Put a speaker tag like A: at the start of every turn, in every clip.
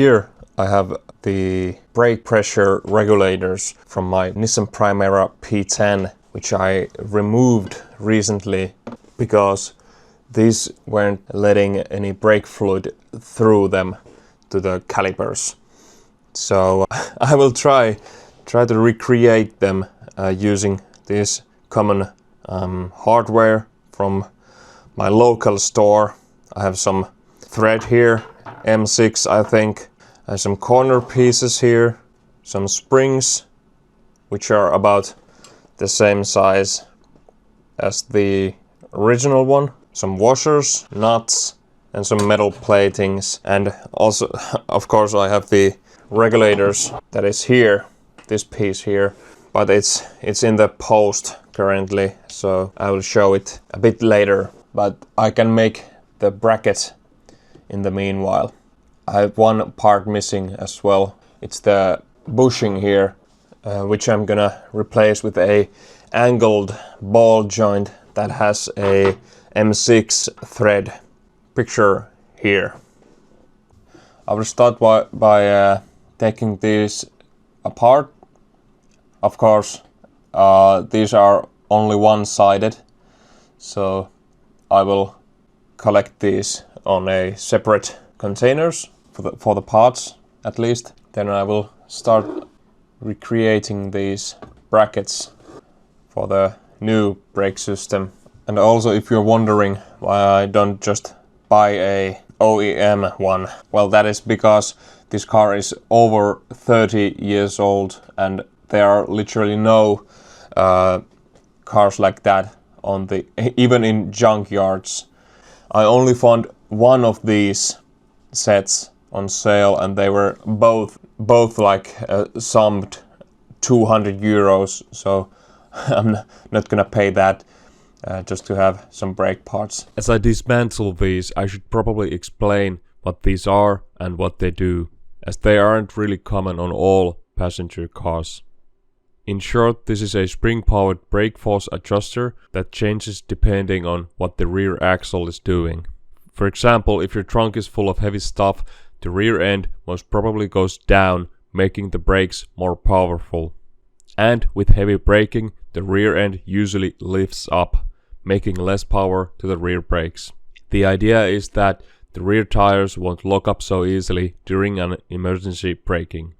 A: Here I have the brake pressure regulators from my Nissan Primera P10, which I removed recently because these weren't letting any brake fluid through them to the calipers. So I will try to recreate them using this common hardware from my local store. I have some thread here, M6 I think, some corner pieces here, some springs which are about the same size as the original one, some washers, nuts, and some metal platings, and also of course I have the regulators that is here, this piece here, but it's in the post currently, so I will show it a bit later, but I can make the bracket in the meanwhile. I have one part missing as well. It's the bushing here, which I'm gonna replace with a angled ball joint that has a M6 thread. Picture here. I will start by taking these apart. Of course, these are only one-sided, so I will collect these on a separate containers for the parts at least. Then I will start recreating these brackets for the new brake system. And also, if you're wondering why I don't just buy a OEM one, well, that is because this car is over 30 years old and there are literally no cars like that on the even in junkyards. I only found one of these sets on sale, and they were both like summed 200 euros. So I'm not gonna pay that just to have some brake parts.
B: As I dismantle these, I should probably explain what these are and what they do, as they aren't really common on all passenger cars. In short, this is a spring-powered brake force adjuster that changes depending on what the rear axle is doing. For example, if your trunk is full of heavy stuff, the rear end most probably goes down, making the brakes more powerful. And with heavy braking, the rear end usually lifts up, making less power to the rear brakes. The idea is that the rear tires won't lock up so easily during an emergency braking.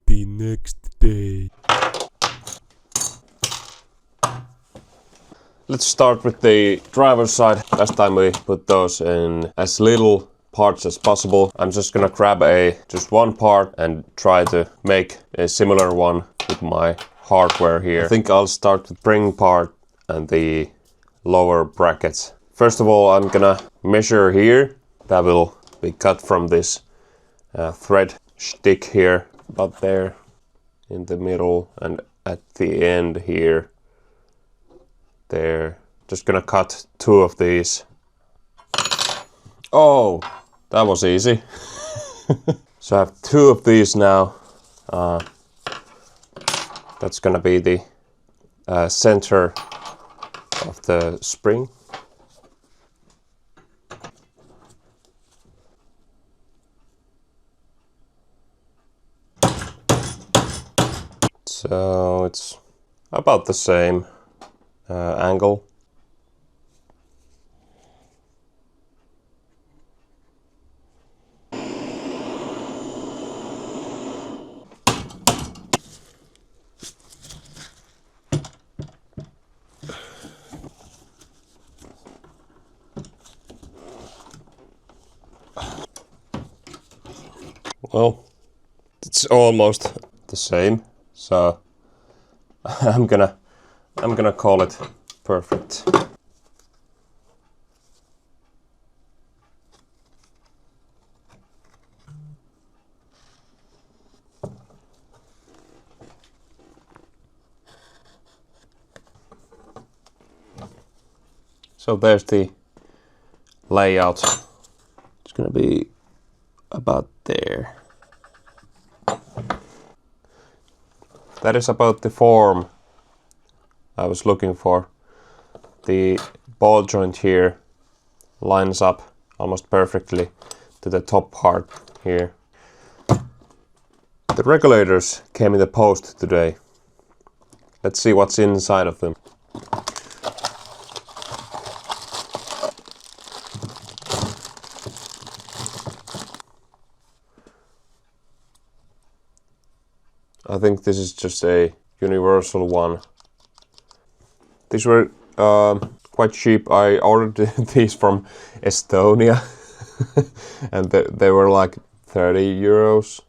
B: The next day.
A: Let's start with the driver's side. Last time we put those in as little parts as possible. I'm just gonna grab just one part and try to make a similar one with my hardware here. I think I'll start with the spring part and the lower brackets. First of all, I'm gonna measure here. That will be cut from this thread stick here, about there in the middle, and at the end here. There. Just gonna cut two of these. Oh, that was easy. So I have two of these now. That's gonna be the center of the spring. So it's about the same angle. Well, it's almost the same, so I'm gonna call it perfect. So there's the layout. It's gonna be about there. That is about the form I was looking for. The ball joint here lines up almost perfectly to the top part here. The regulators came in the post today. Let's see what's inside of them. I think this is just a universal one. These were quite cheap. I ordered these from Estonia and they were like 30 euros.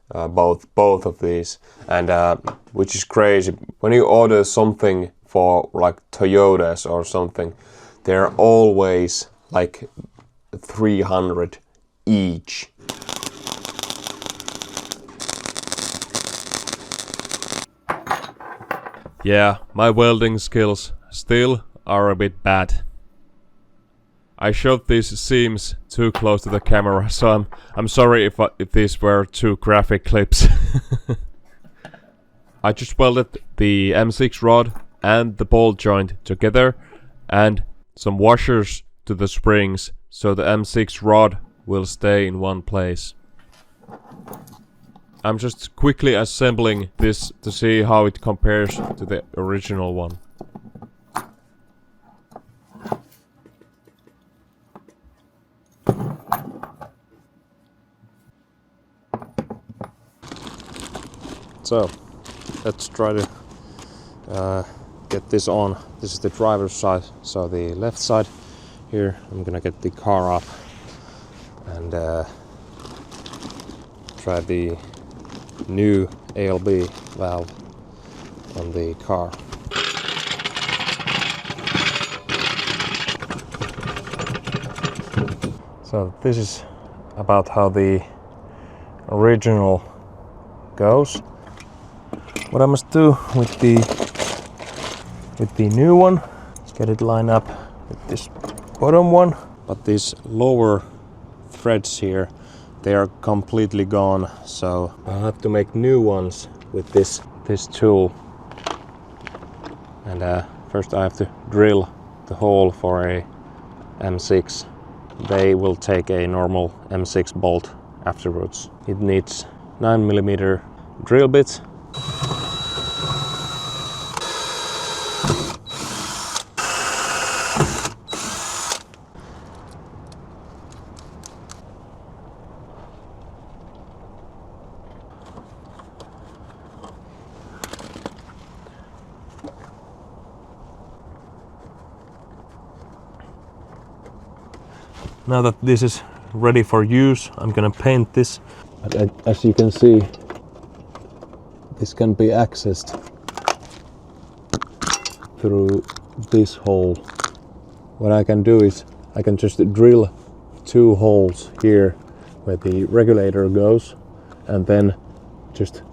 A: Both of these, and which is crazy. When you order something for like Toyotas or something, they're always like 300 each.
B: Yeah, my welding skills still are a bit bad. I showed these seams too close to the camera, so I'm sorry if these were too graphic clips. I just welded the M6 rod and the ball joint together and some washers to the springs so the M6 rod will stay in one place. I'm just quickly assembling this to see how it compares to the original one.
A: So let's try to get this on. This is the driver's side, so the left side here. I'm gonna get the car up and try the new ALB valve on the car. So this is about how the original goes. What I must do with the new one is get it lined up with this bottom one, but these lower threads here, they are completely gone, so I'll have to make new ones with this tool. And first I have to drill the hole for a M6. They will take a normal M6 bolt afterwards. It needs 9mm drill bits. Now that this is ready for use, I'm gonna paint this. But as you can see, this can be accessed through this hole. What I can do is I can just drill 2 holes here where the regulator goes, and then just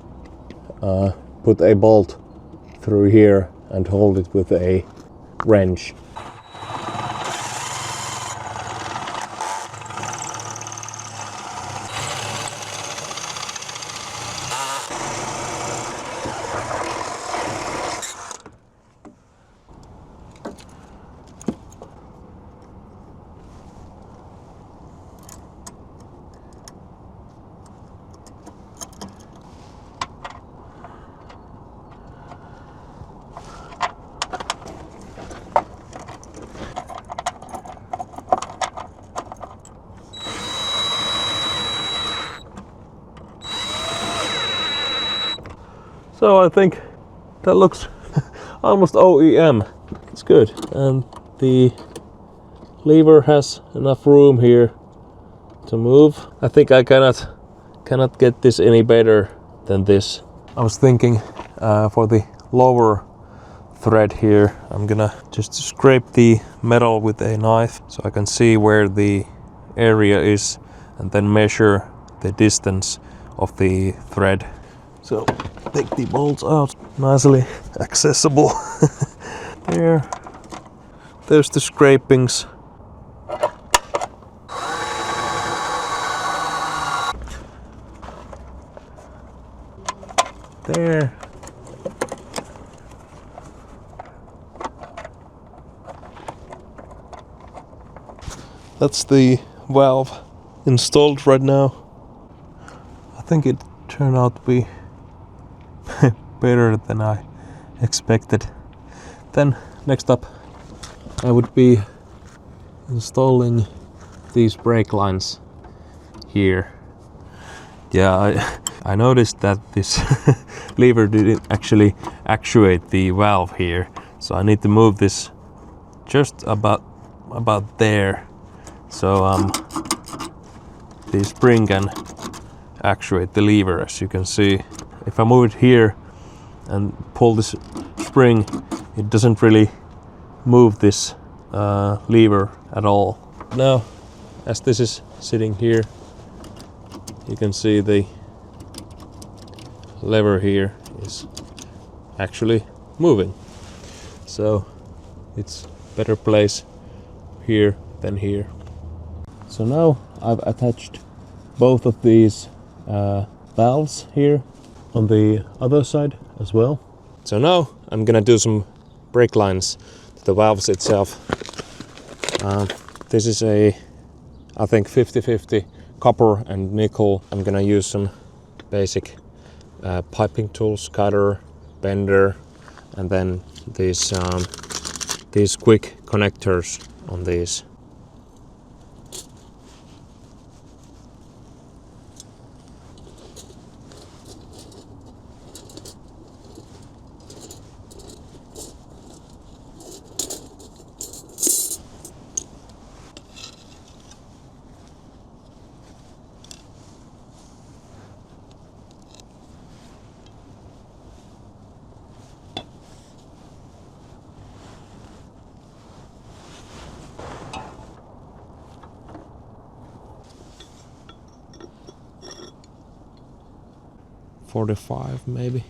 A: put a bolt through here and hold it with a wrench. So I think that looks almost OEM. It's good, and the lever has enough room here to move. I think I cannot get this any better than this. I was thinking for the lower thread here, I'm gonna just scrape the metal with a knife so I can see where the area is and then measure the distance of the thread. So take the bolts out, nicely accessible there. there's the scrapings. There. That's the valve installed right now. I think it turned out to be better than I expected. Then next up I would be installing these brake lines here. Yeah, I noticed that this lever didn't actually actuate the valve here, so I need to move this just about there, so the spring can actuate the lever. As you can see, if I move it here and pull this spring, it doesn't really move this lever at all. Now, as this is sitting here, you can see the lever here is actually moving, so it's better place here than here. So now I've attached both of these valves here on the other side as well. So now I'm gonna do some brake lines to the valves itself. This is I think 50-50 copper and nickel. I'm gonna use some basic piping tools, cutter, bender, and then these quick connectors on these. .45 maybe.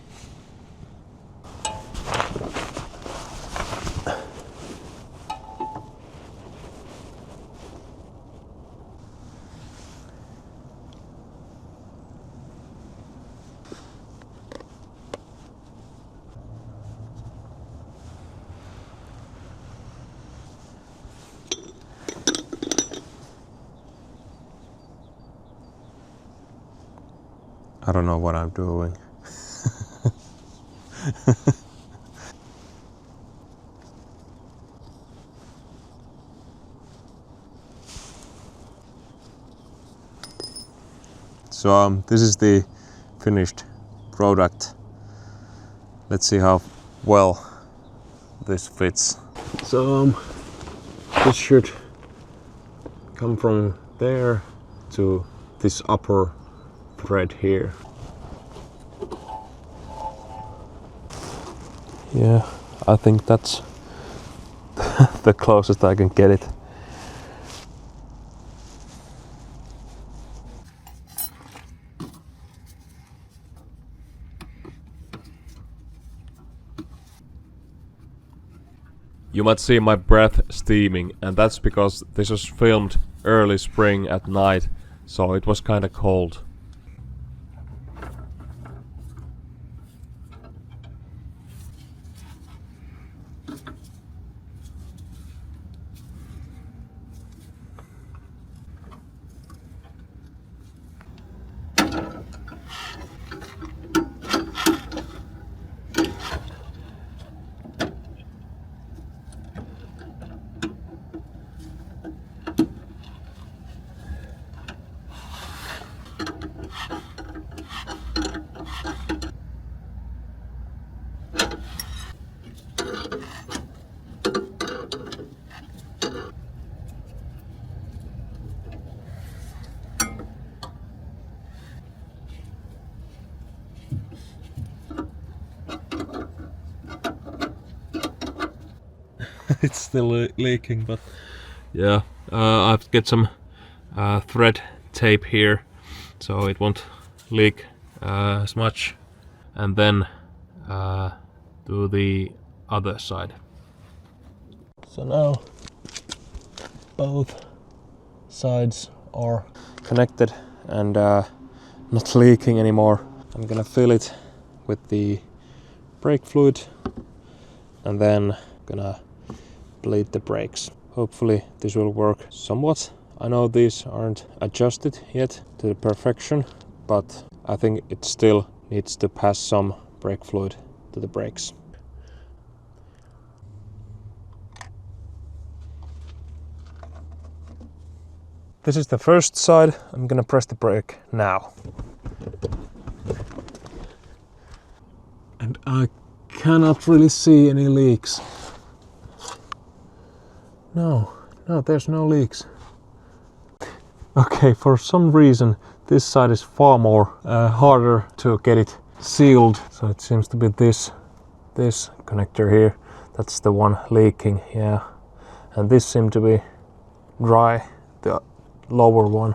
A: I don't know what I'm doing. So this is the finished product. Let's see how well this fits. So this should come from there to this upper thread here. Yeah, I think that's the closest I can get it.
B: You might see my breath steaming, and that's because this was filmed early spring at night, so it was kinda cold.
A: It's still leaking, but
B: Yeah, I've got some thread tape here, so it won't leak as much. And then do the other side.
A: So now both sides are connected and not leaking anymore. I'm gonna fill it with the brake fluid and then gonna bleed the brakes. Hopefully this will work somewhat. I know these aren't adjusted yet to the perfection, but I think it still needs to pass some brake fluid to the brakes. This is the first side. I'm gonna press the brake now. And I cannot really see any leaks. No, there's no leaks. Okay, for some reason this side is far more harder to get it sealed. So it seems to be this connector here. That's the one leaking, yeah. And this seemed to be dry, the lower one.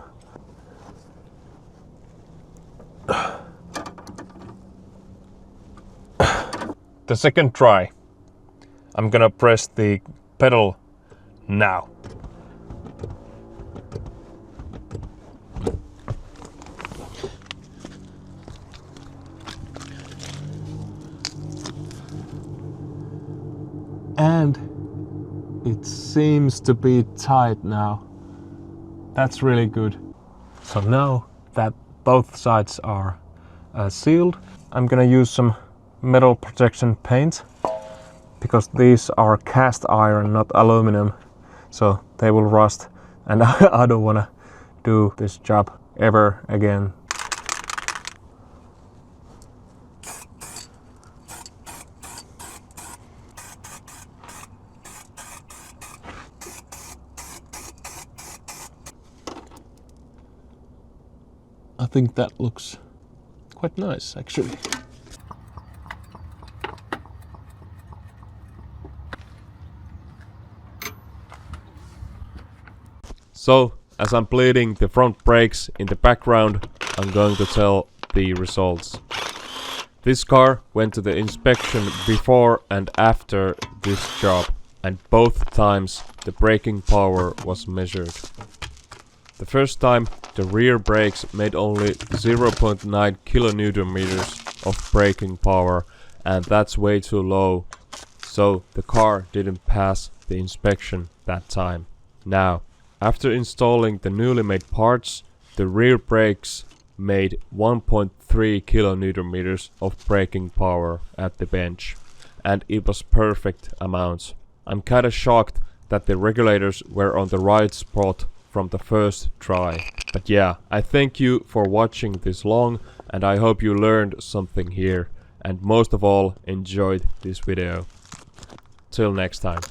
A: The second try. I'm gonna press the pedal now. And it seems to be tight now. That's really good. So now that both sides are sealed, I'm gonna use some metal protection paint because these are cast iron, not aluminum, so they will rust, and I don't wanna do this job ever again. I think that looks quite nice, actually.
B: So, as I'm bleeding the front brakes in the background, I'm going to tell the results. This car went to the inspection before and after this job, and both times the braking power was measured. The first time the rear brakes made only 0.9 kilonewton meters of braking power, and that's way too low, so the car didn't pass the inspection that time. Now, after installing the newly made parts, the rear brakes made 1.3 kilonewton meters of braking power at the bench, and it was perfect amount. I'm kinda shocked that the regulators were on the right spot from the first try. But yeah, I thank you for watching this long, and I hope you learned something here, and most of all enjoyed this video. Till next time.